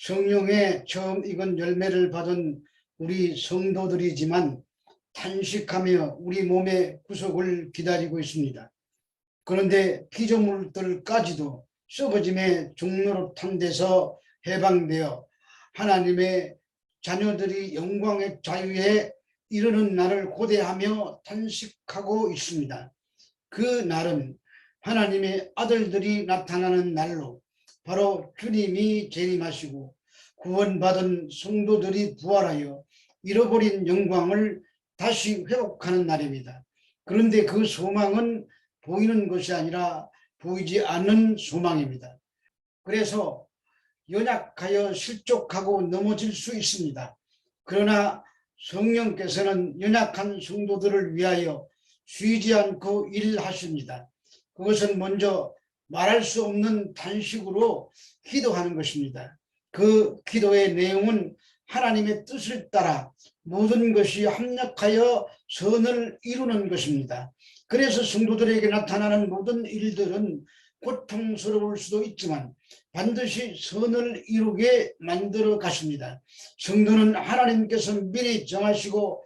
성령의 처음 익은 열매를 받은 우리 성도들이지만 탄식하며 우리 몸의 구속을 기다리고 있습니다. 그런데 피조물들까지도 썩어짐의 종로로탄 데서 해방되어 하나님의 자녀들이 영광의 자유에 이르는 날을 고대하며 탄식하고 있습니다. 그 날은 하나님의 아들들이 나타나는 날로 바로 주님이 재림하시고 구원받은 성도들이 부활하여 잃어버린 영광을 다시 회복하는 날입니다. 그런데 그 소망은 보이는 것이 아니라 보이지 않는 소망입니다. 그래서 연약하여 실족하고 넘어질 수 있습니다. 그러나 성령께서는 연약한 성도들을 위하여 쉬지 않고 일하십니다. 그것은 먼저 말할 수 없는 탄식으로 기도하는 것입니다. 그 기도의 내용은 하나님의 뜻을 따라 모든 것이 합력하여 선을 이루는 것입니다. 그래서 성도들에게 나타나는 모든 일들은 고통스러울 수도 있지만 반드시 선을 이루게 만들어 가십니다. 성도는 하나님께서 미리 정하시고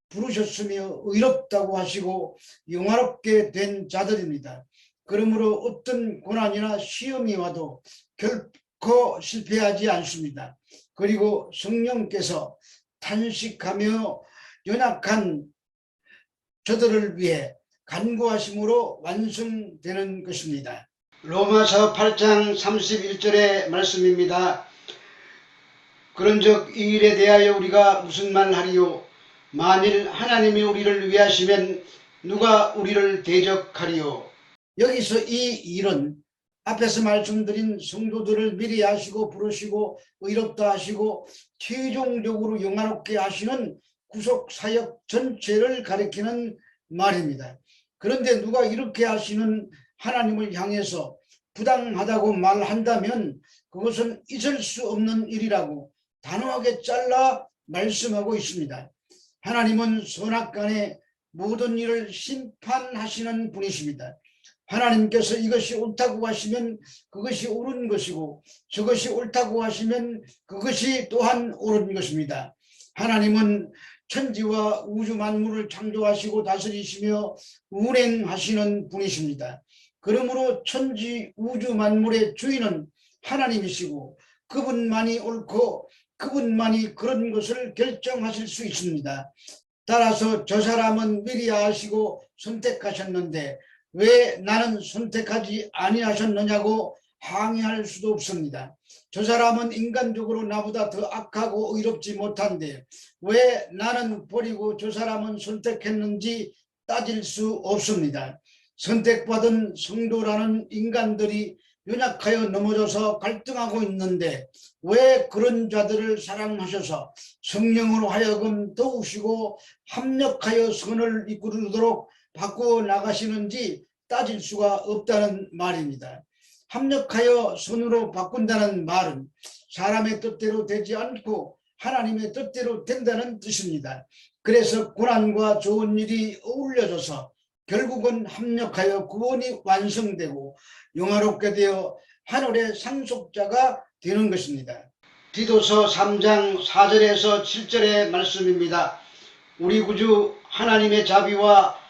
부르셨으며 의롭다고 하시고 영화롭게 된 자들입니다. 그러므로 어떤 고난이나 시험이 와도 결코 실패하지 않습니다. 그리고 성령께서 탄식하며 연약한 저들을 위해 간구하심으로 완성되는 것입니다. 로마서 8장 31절의 말씀입니다. 그런즉 이 일에 대하여 우리가 무슨 말하리요? 만일 하나님이 우리를 위하시면 누가 우리를 대적하리요? 여기서 이 일은 앞에서 말씀드린 성도들을 미리 하시고 부르시고 의롭다 하시고 최종적으로 영화롭게 하시는 구속사역 전체를 가리키는 말입니다. 그런데 누가 이렇게 하시는 하나님을 향해서 부당하다고 말한다면 그것은 있을 수 없는 일이라고 단호하게 잘라 말씀하고 있습니다. 하나님은 선악간의 모든 일을 심판하시는 분이십니다. 하나님께서 이것이 옳다고 하시면 그것이 옳은 것이고 저것이 옳다고 하시면 그것이 또한 옳은 것입니다. 하나님은 천지와 우주 만물을 창조하시고 다스리시며 운행하시는 분이십니다. 그러므로 천지 우주 만물의 주인은 하나님이시고 그분만이 옳고 그분만이 그런 것을 결정하실 수 있습니다. 따라서 저 사람은 미리 아시고 선택하셨는데 왜 나는 선택하지 아니하셨느냐고 항의할 수도 없습니다. 저 사람은 인간적으로 나보다 더 악하고 의롭지 못한데 왜 나는 버리고 저 사람은 선택했는지 따질 수 없습니다. 선택받은 성도라는 인간들이 연약하여 넘어져서 갈등하고 있는데 왜 그런 자들을 사랑하셔서 성령으로 하여금 도우시고 합력하여 선을 이끌도록 바꾸어 나가시는지 따질 수가 없다는 말입니다. 합력하여 선으로 바꾼다는 말은 사람의 뜻대로 되지 않고 하나님의 뜻대로 된다는 뜻입니다. 그래서 고난과 좋은 일이 어울려져서 결국은 합력하여 구원이 완성되고 영화롭게 되어 하늘의 상속자가 되는 것입니다. 디도서 3장 4절에서 7절의 말씀입니다. 우리 구주 하나님의 자비와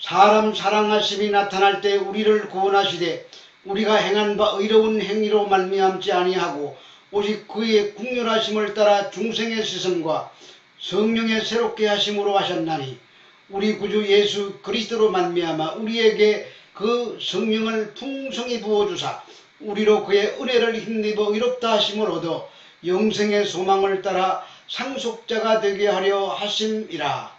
사람 사랑하심이 나타날 때 우리를 구원하시되 우리가 행한 바 의로운 행위로 말미암지 아니하고 오직 그의 국률하심을 따라 중생의 시선과 성령의 새롭게 하심으로 하셨나니 우리 구주 예수 그리스도로 말미암아 우리에게 그 성령을 풍성히 부어주사 우리로 그의 은혜를 힘입어 의롭다 하심을 얻어 영생의 소망을 따라 상속자가 되게 하려 하심이라.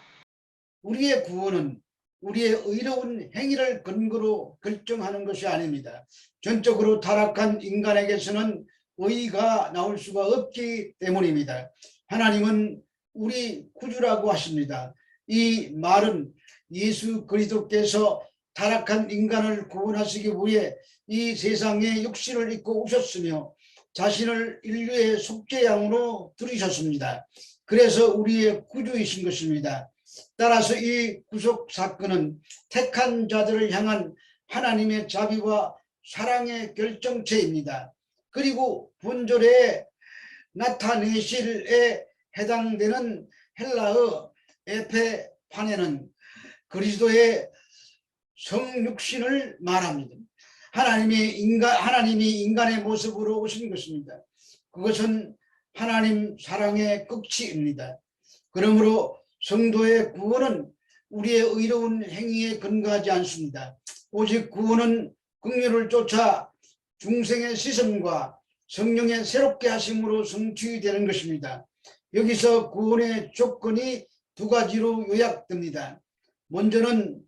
우리의 구원은 우리의 의로운 행위를 근거로 결정하는 것이 아닙니다. 전적으로 타락한 인간에게서는 의가 나올 수가 없기 때문입니다. 하나님은 우리 구주라고 하십니다. 이 말은 예수 그리스도께서 타락한 인간을 구원하시기 위해 이 세상에 육신을 입고 오셨으며 자신을 인류의 속죄양으로 들이셨습니다. 그래서 우리의 구주이신 것입니다. 따라서 이 구속 사건은 택한 자들을 향한 하나님의 자비와 사랑의 결정체입니다. 그리고 본절에 나타내실에 해당되는 헬라어 에페파네는 그리스도의 성육신을 말합니다. 하나님이 인간의 모습으로 오신 것입니다. 그것은 하나님 사랑의 극치입니다. 그러므로 성도의 구원은 우리의 의로운 행위에 근거하지 않습니다. 오직 구원은 긍휼을 쫓아 중생의 시선과 성령의 새롭게 하심으로 성취되는 것입니다. 여기서 구원의 조건이 두 가지로 요약됩니다. 먼저는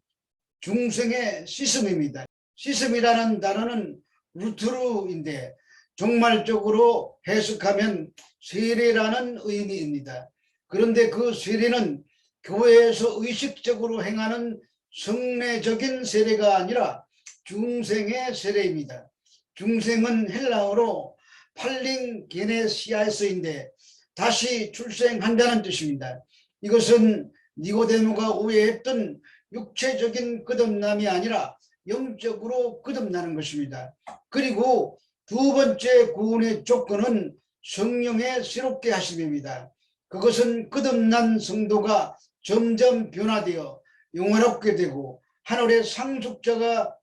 중생의 시슴입니다. 시슴이라는 단어는 루트르인데 종말적으로 해석하면 세례라는 의미입니다. 그런데 그 세례는 교회에서 의식적으로 행하는 성례적인 세례가 아니라 중생의 세례입니다. 중생은 헬라어로 팔링게네시아에서인데 다시 출생한다는 뜻입니다. 이것은 니고데모가 오해했던 육체적인 거듭남이 아니라 영적으로 거듭나는 것입니다. 그리고 두 번째 구원의 조건은 성령의 새롭게 하심입니다. 그것은 거듭난 성도가 점점 변화되어 영화롭게 되고 하늘의 상속자가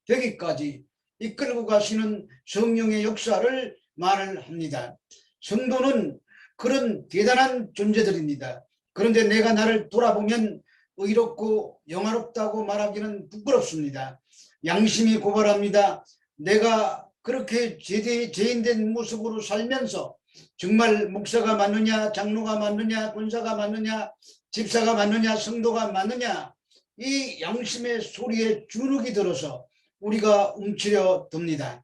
되기까지 이끌고 가시는 성령의 역사를 말을 합니다. 성도는 그런 대단한 존재들입니다. 그런데 내가 나를 돌아보면 의롭고 영화롭다고 말하기는 부끄럽습니다. 양심이 고발합니다. 내가 그렇게 죄인된 모습으로 살면서 정말 목사가 맞느냐, 장로가 맞느냐, 권사가 맞느냐, 집사가 맞느냐, 성도가 맞느냐, 이 양심의 소리에 주눅이 들어서 우리가 움츠려 듭니다.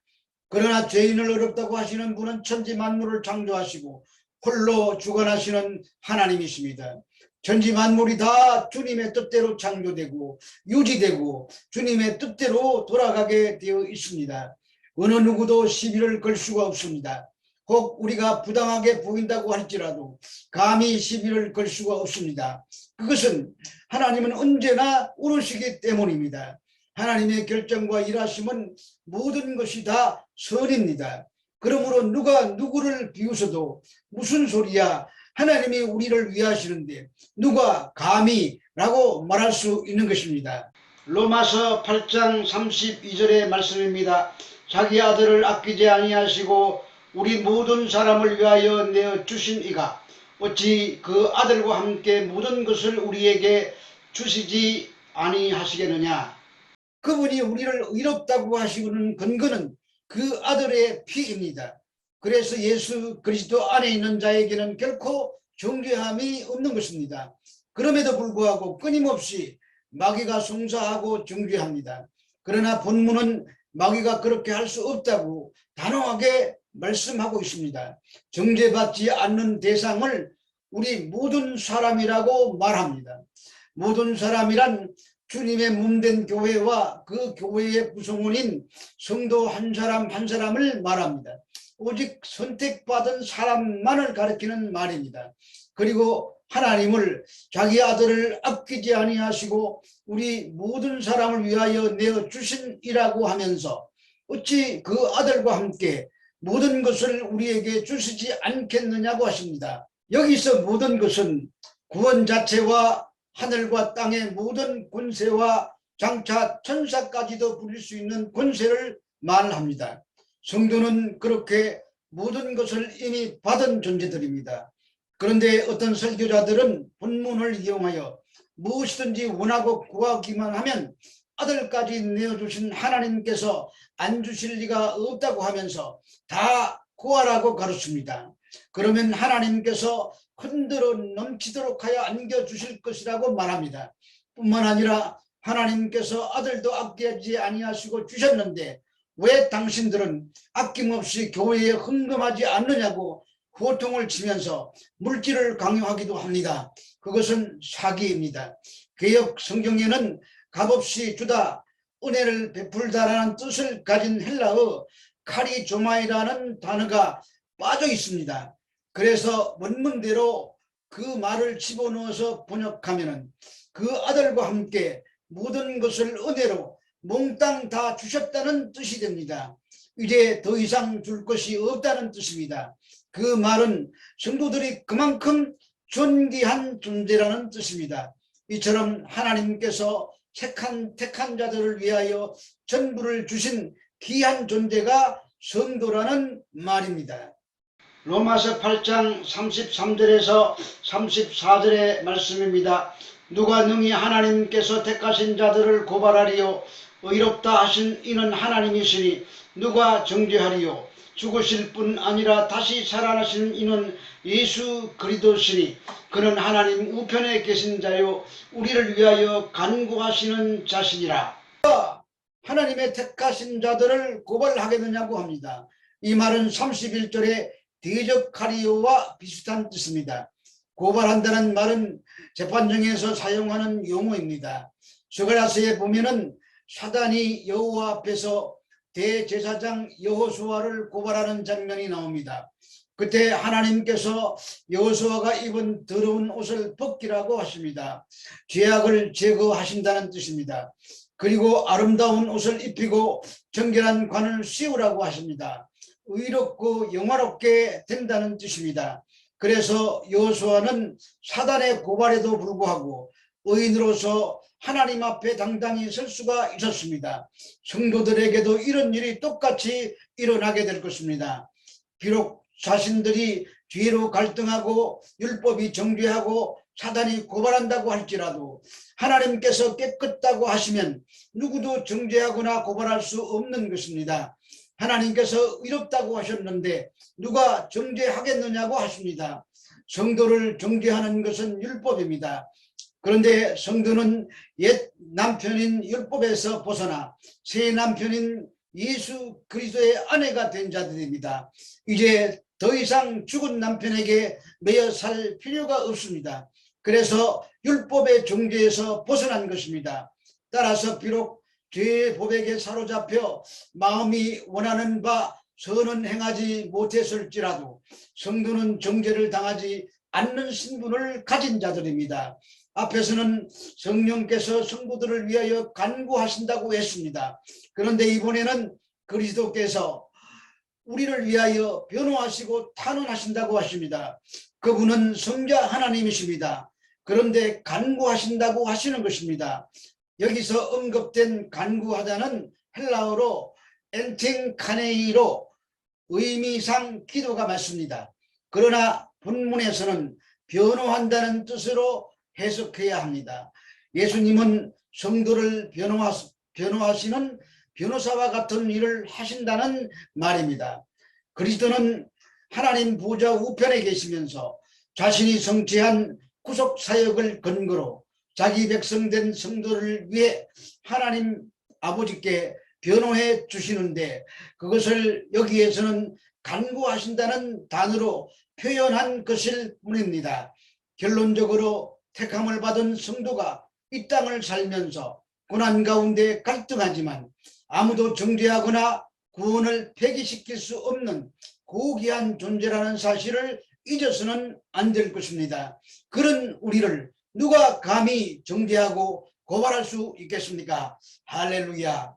그러나 죄인을 어렵다고 하시는 분은 천지 만물을 창조하시고 홀로 주관하시는 하나님이십니다. 천지 만물이 다 주님의 뜻대로 창조되고 유지되고 주님의 뜻대로 돌아가게 되어 있습니다. 어느 누구도 시비를 걸 수가 없습니다. 혹 우리가 부당하게 보인다고 할지라도 감히 시비를 걸 수가 없습니다. 그것은 하나님은 언제나 옳으시기 때문입니다. 하나님의 결정과 일하심은 모든 것이 다 선입니다. 그러므로 누가 누구를 비웃어도 무슨 소리야, 하나님이 우리를 위하시는데 누가 감히 라고 말할 수 있는 것입니다. 로마서 8장 32절의 말씀입니다. 자기 아들을 아끼지 아니하시고 우리 모든 사람을 위하여 내어주신 이가 어찌 그 아들과 함께 모든 것을 우리에게 주시지 아니하시겠느냐. 그분이 우리를 의롭다고 하시는 근거는 그 아들의 피입니다. 그래서 예수 그리스도 안에 있는 자에게는 결코 정죄함이 없는 것입니다. 그럼에도 불구하고 끊임없이 마귀가 송사하고 정죄합니다. 그러나 본문은 마귀가 그렇게 할 수 없다고 단호하게 말씀하고 있습니다. 정죄받지 않는 대상을 우리 모든 사람이라고 말합니다. 모든 사람이란 주님의 몸된 교회와 그 교회의 구성원인 성도 한 사람 한 사람을 말합니다. 오직 선택받은 사람만을 가리키는 말입니다. 그리고 하나님을 자기 아들을 아끼지 아니하시고 우리 모든 사람을 위하여 내어주신이라고 하면서 어찌 그 아들과 함께 모든 것을 우리에게 주시지 않겠느냐고 하십니다. 여기서 모든 것은 구원 자체와 하늘과 땅의 모든 권세와 장차 천사까지도 부릴 수 있는 권세를 말합니다. 성도는 그렇게 모든 것을 이미 받은 존재들입니다. 그런데 어떤 설교자들은 본문을 이용하여 무엇이든지 원하고 구하기만 하면 아들까지 내어주신 하나님께서 안 주실 리가 없다고 하면서 다 구하라고 가르칩니다. 그러면 하나님께서 흔들어 넘치도록 하여 안겨주실 것이라고 말합니다. 뿐만 아니라 하나님께서 아들도 아끼지 아니하시고 주셨는데 왜 당신들은 아낌없이 교회에 헌금하지 않느냐고 호통을 치면서 물질을 강요하기도 합니다. 그것은 사기입니다. 개역 성경에는 값없이 주다, 은혜를 베풀다라는 뜻을 가진 헬라어 카리조마이라는 단어가 빠져 있습니다. 그래서 원문대로 그 말을 집어넣어서 번역하면 그 아들과 함께 모든 것을 은혜로 몽땅 다 주셨다는 뜻이 됩니다. 이제 더 이상 줄 것이 없다는 뜻입니다. 그 말은 성도들이 그만큼 존귀한 존재라는 뜻입니다. 이처럼 하나님께서 택한 자들을 위하여 전부를 주신 귀한 존재가 성도라는 말입니다. 로마서 8장 33절에서 34절의 말씀입니다. 누가 능히 하나님께서 택하신 자들을 고발하리요? 의롭다 하신 이는 하나님이시니 누가 정죄하리요? 죽으실 뿐 아니라 다시 살아나신 이는 예수 그리스도시니 그는 하나님 우편에 계신 자요 우리를 위하여 간구하시는 자시니라. 하나님의 택하신 자들을 고발하겠느냐고 합니다. 이 말은 31절에 대적하리요와 비슷한 뜻입니다. 고발한다는 말은 재판정에서 사용하는 용어입니다. 스가랴서에 보면은 사단이 여호와 앞에서 대제사장 여호수아를 고발하는 장면이 나옵니다. 그때 하나님께서 여호수아가 입은 더러운 옷을 벗기라고 하십니다. 죄악을 제거하신다는 뜻입니다. 그리고 아름다운 옷을 입히고 정결한 관을 씌우라고 하십니다. 의롭고 영화롭게 된다는 뜻입니다. 그래서 여호수아는 사단의 고발에도 불구하고 의인으로서 하나님 앞에 당당히 설 수가 있었습니다. 성도들에게도 이런 일이 똑같이 일어나게 될 것입니다. 비록 자신들이 죄로 갈등하고 율법이 정죄하고 사단이 고발한다고 할지라도 하나님께서 깨끗다고 하시면 누구도 정죄하거나 고발할 수 없는 것입니다. 하나님께서 의롭다고 하셨는데 누가 정죄하겠느냐고 하십니다. 성도를 정죄하는 것은 율법입니다. 그런데 성도는 옛 남편인 율법에서 벗어나 새 남편인 예수 그리스도의 아내가 된 자들입니다. 이제 더 이상 죽은 남편에게 매여 살 필요가 없습니다. 그래서 율법의 정죄에서 벗어난 것입니다. 따라서 비록 죄의 법에게 사로잡혀 마음이 원하는 바 선은 행하지 못했을지라도 성도는 정죄를 당하지 않는 신분을 가진 자들입니다. 앞에서는 성령께서 성도들을 위하여 간구하신다고 했습니다. 그런데 이번에는 그리스도께서 우리를 위하여 변호하시고 탄원하신다고 하십니다. 그분은 성자 하나님이십니다. 그런데 간구하신다고 하시는 것입니다. 여기서 언급된 간구하다는 헬라어로 엔팅카네이로 의미상 기도가 맞습니다. 그러나 본문에서는 변호한다는 뜻으로 해석해야 합니다. 예수님은 성도를 변호하시는 변호사와 같은 일을 하신다는 말입니다. 그리스도는 하나님 보좌 우편에 계시면서 자신이 성취한 구속 사역을 근거로 자기 백성된 성도를 위해 하나님 아버지께 변호해 주시는데 그것을 여기에서는 간구하신다는 단어로 표현한 것일 뿐입니다. 결론적으로 택함을 받은 성도가 이 땅을 살면서 고난 가운데 갈등하지만 아무도 정죄하거나 구원을 폐기시킬 수 없는 고귀한 존재라는 사실을 잊어서는 안 될 것입니다. 그런 우리를 누가 감히 정죄하고 고발할 수 있겠습니까? 할렐루야.